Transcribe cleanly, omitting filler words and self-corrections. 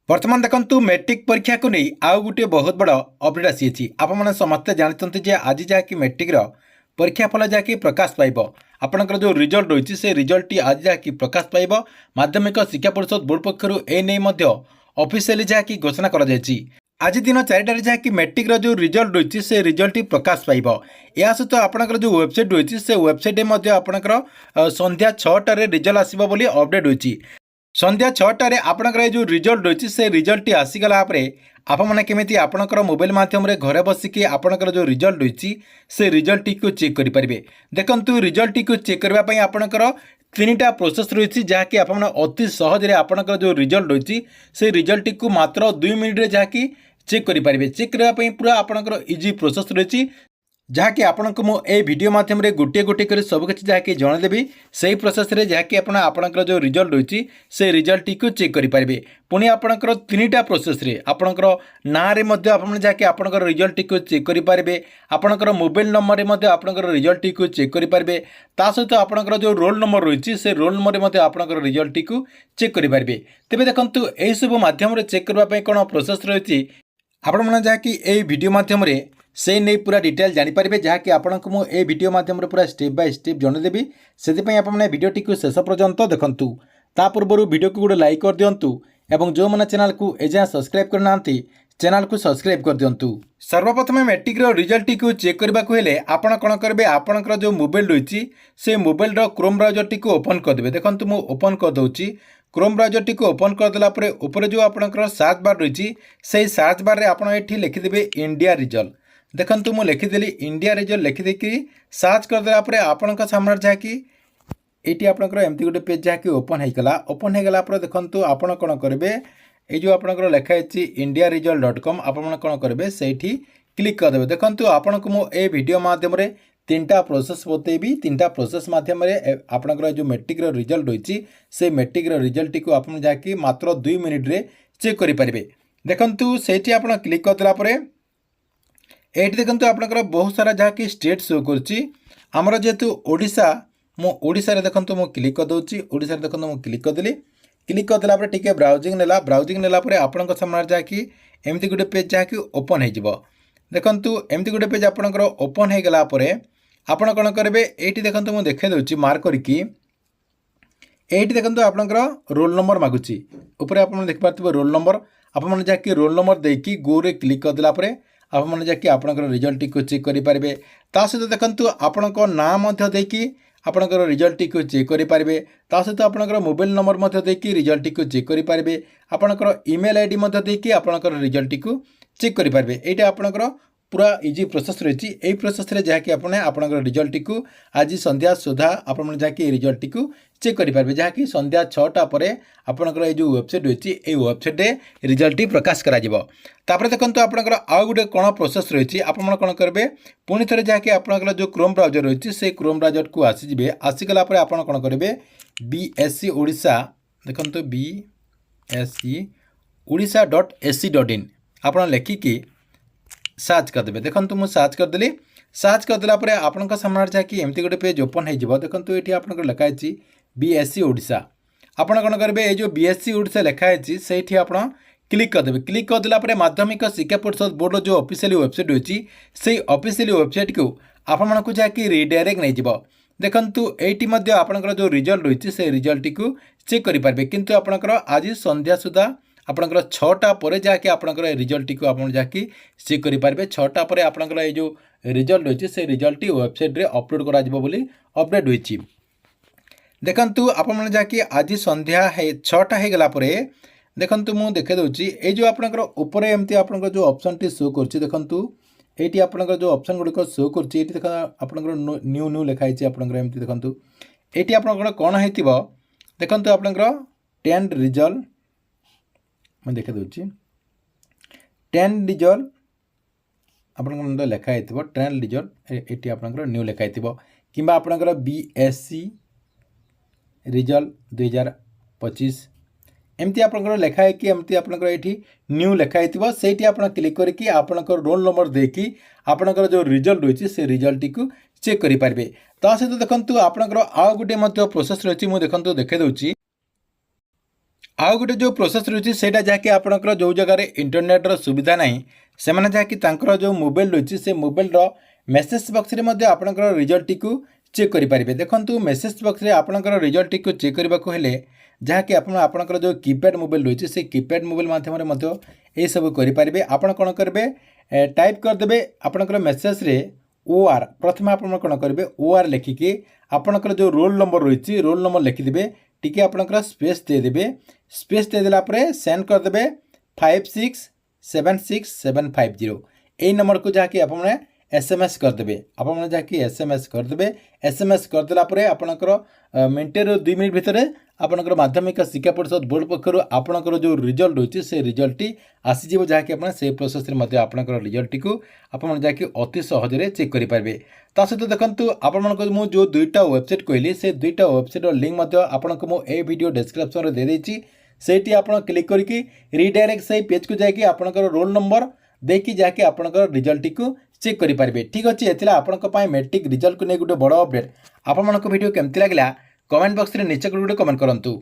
वर्तमान देखंतु मैट्रिक परीक्षा को नहीं आउ गोटे बहुत बड़ अपडेट आसी आपने समस्ते जानते जे आज जहाँकि मैट्रिक परीक्षा फल जहाँकि प्रकाश पाइब आपंकर जो रिजल्ट रही से रिजल्ट टी आज जहाँकि प्रकाश पाइब माध्यमिक शिक्षा परिषद बोर्ड पक्षर एने ऑफिशियली जहाँकि घोषणा कर आज दिन 4टार जहाँकि मैट्रिक जो रिजल्ट रही से रिजल्ट टी प्रकाश पाइब या सहित आपंकर जो वेबसाइट रही से वेबसाइट आपंकर संध्या 6टार रिजल्ट आसब बोली अपडेट रही संध्या 6टार आपंकर जो रिजल्ट रही से रिजल्ट टी आसीगला आपने केमी आपंकर मोबाइल मध्यम घरे बसिकी आपंकर जो रिजल्ट रही से रिजल्ट टी को चेक करेंगे। देखंतु रिजल्ट टी को चेक करने आपंकर 3टा प्रोसेस रही जहाँकि आपने अति सहज आपंकर जो रिजल्ट रही से रिजल्ट टी को मात्र 2 मिनिट्रे जहाँकि चेक करेंगे। चेक करने पूरा आपंकर इजी प्रोसेस रही जहाँकि आपको मुझे वीडियो माध्यम गोटे गोटे कर सबकि जहाँकि जनदेवी से प्रोसेस रे जहाँकि आपंकर जो रिजल्ट रही से रिजल्ट टी को चेक करेंगे। पुणी आपंकर 3टा प्रोसेस रे आपंकर ना जहाँकि आपंकर रिजल्ट टी को चेक करेंगे। आपंकर मोबाइल नंबर में आपंकर रिजल्ट टी को चेक करेंगे। ता सहित आपंकर जो रोल नंबर रही से रोल नंबर आपंकर रिजल्ट टी को चेक करेंगे। तेज देखो यही सब मध्यम चेक करने कौन प्रोसेस रही आपण मैंने जहाँकि वीडियो माध्यम से नहीं पूरा डिटेल जानीपारे जहाँकि आपको मुझे वीडियो माध्यम पूरा स्टेप बाय स्टेप जनदेवी से आपने वीडियोटी को शेष पर्यंत देखूँ। ता पूर्व वीडियो को गोटे लाइक कर दिंतु एवं जो मैंने चैनल को एजाए सब्सक्राइब करना चैनल को सब्सक्राइब कर दिंतु। सर्वप्रथम मैट्रिक रिजल्ट को चेक करने को हेले आपण कौन करेंगे आपंकर जो मोबाइल रही से mobile Chrome browser T open करदे। देखो मुझे ओपन करदे क्रोम ब्राउजर टी ओपन करदेला ऊपर जो आपंकर सर्च बार रही से सर्च बार में आप लिखिदेवे इंडिया रिजल्ट। देखंतु मु लिखिदेली इंडिया रिजल्ट लिखिदेकी सर्च करदेला आपण सामने जहाँकि ये आपंकर एमती गोटे पेज जहाँकि ओपन होगला देखंतु आपण कौन करेंगे ये जो आपंकर लिखाई इंडिया रिजल्ट.com आपण कौन करेंगे से क्लिक करदे। देखंतु आपण को मुझे वीडियो माध्यम 3टा प्रोसेस बतेबी 3टा प्रोसेस माध्यम आपंकर जो मैट्रिक रिजल्ट रही से मैट्रिक रिजल्ट को आप जहाँकि मात्र 2 मिनिट्रे चेक करेंगे। देखंतु से आप क्लिक करदेला ये देखो आपंकर बहुत सारा जहाँकि स्टेट शो करमर जेहेतु ओडिशा ओडिशा देखो मुझे क्लिक करदे ओडिशा देखो मुझे क्लिक करदेली क्लिक करदेला टे ब्राउजिंग नेला ब्राउजिंग नेला आपण सामने जहाँकि एमती गोटे पेज जहाँकि ओपन हो देखु एमती गोटे पेज आपंकर ओपन होगला आपण कौन करेंगे ये देखो मुझे देखे दूसरी मार्क करके ये देखो आपंकर रोल नंबर मागुची ऊपर आप देखिए रोल नंबर आपने जहाँकि रोल नंबर देकी गो रे क्लिक करदेला आपने जहाँकि आपंकर रिजल्ट को चेक करेंगे। ता सहित देखो आपण नाम देकी आपंकर रिजल्ट को चेक करेंगे। ता सहित आपंकर मोबाइल नंबर देकी रिजल्ट को चेक करेंगे। आपंकर ईमेल आईडी देकी आपंकर रिजल्ट को चेक करेंगे। यहाँ आपंकर पूरा इजी प्रोसेस रही यही प्रोसेस रे जहाँकि आपने आपंकर रिजल्ट को आज संध्या सुधा आप जहाँकि रिजल्ट को चेक करेंगे। जहाँकि संध्या 6टा पर आपंकर जो वेबसाइट रही है वेबसाइट रिजल्ट प्रकाश करा देखो आपंकर आउ गोटे कौन प्रोसेस रही आप कौन करेंगे पुणी थे जहाँकि आपंकर जो क्रोम ब्राउजर रही से क्रोम ब्राउजर को आसीजे आसीगला आप कौन करेंगे BSc ओडिशा देखो BSc ओडिशा.ac.in आप लिखिकी सर्च करदे। देखो मुझे सर्च करदेली सर्च करदेला आपण सामने जहाँकि एमती गोटे पेज ओपन हो देखो ये आप लिखाई BSc ओडिशा आपण कौन करेंगे ये जो BSc ओडिशा लिखाई से आप क्लिक करदे। क्लिक करदेला माध्यमिक शिक्षा परिषद बोर्ड जो ऑफिशियल वेबसाइट रही से ऑफिशियल वेबसाइट को आपको जहाँकि रिडायरेक्ट नहीं देखंतु एटी आपंकर जो रिजल्ट रही से रिजल्ट को चेक करेंगे। किंतु आपंकर आज संध्या सुधा आपंकर 6टा पर जहाँकि आपंकर रिजल्ट को आप जहाँकि चेक करेंगे। 6टा पर आपंकर ये जो रिजल्ट रही से रिजल्ट वेबसाइट रे अपलोड करा बोली अपडेट होती। देखंतु आपने जहाँकि आज संध्या 6टा होगला देखंतु मुझे देखे दूसरी ये जो आपंकर ऊपर एमती आपंकर जो ऑप्शन टी शो कर देखंतु ये आपंकर जो ऑप्शन गुड़िक शो कर देख आपंकर न्यू न्यू लिखाई आपंकर एमती देखंतु ये आपंकर कौन हो देखंतु आपंकर 10 रिजल्ट मैं देखे दूसरी 10 रिजल्ट आपंकर लिखाई 10 रिजल्ट ये आपंकर न्यू लिखाई कि आपंकर BSc रिजल्ट 2025 एमती आपंकर लिखाई कि एमती आपंकर ये न्यू लिखाई से आप क्लिक करके आपंकर रोल नंबर देकी आपंकर जो रिजल्ट रही से रिजल्ट को चेक करेंगे। ता सहित देखो आपंकर आउ गोटे प्रोसेस रही मुझे देखो देखे दूसरी आउ गोटे जो प्रोसेस रही है जहाँकि आपंकर जो जगार इंटरनेटर सुविधा ना से जहाँकि जो मोबाइल रही से मोबाइल मेसेज बक्स में आपंकर रिजल्ट टी चेक करेंगे। देखो मेसेज बक्स में आपंकर रिजल्ट टी चेक करने को हेले जहाँकि आपंकर जो कीपैड मोबाइल रही है कीपैड मोबाइल मध्यम ये सब करेंगे। आप कौन करेंगे टाइप करदे आपंकर मेसेज रे OR प्रथम आप कौन करेंगे OR लिखिकी आपंकर जो रोल नंबर रही रोल नंबर लिखिदे टी आपंकर स्पेस देदेवे स्पेस देदेला सेंड करदे 567675 यही नंबर को जहाँकि आप SMS करदे आप जहाँकि SMS करदे SMS करदेला आपंकर मिनटे रू 2 मिनट भितर आपंकर माध्यमिक शिक्षा परिषद बोर्ड पक्षर आपंकर जो रिजल्ट रही है से रिजल्ट टी आसीज जहाँकि से प्रोसेस आपंकर रिजल्ट टी आप अति सहजरे चेक करेंगे। ता सहित देखो आपको मुझे जो 2टा वेबसाइट कहली से 2टा वेबसाइट लिंक आपको मुझे वीडियो डिस्क्रिप्शन में दे देती से आप क्लिक करके रिडायरेक्ट से पेज को जाकि आपंकर रोल नंबर देखिए जहाँकि आपंकर रिजल्ट टी चेक करेंगे। ठीक अच्छे ये आपंपाई मैट्रिक रिजल्ट को नहीं गोटे बड़ अपडेट। आपको वीडियो केमती लगे कमेंट बॉक्स में नीचे गोटे कमेंट करूँ।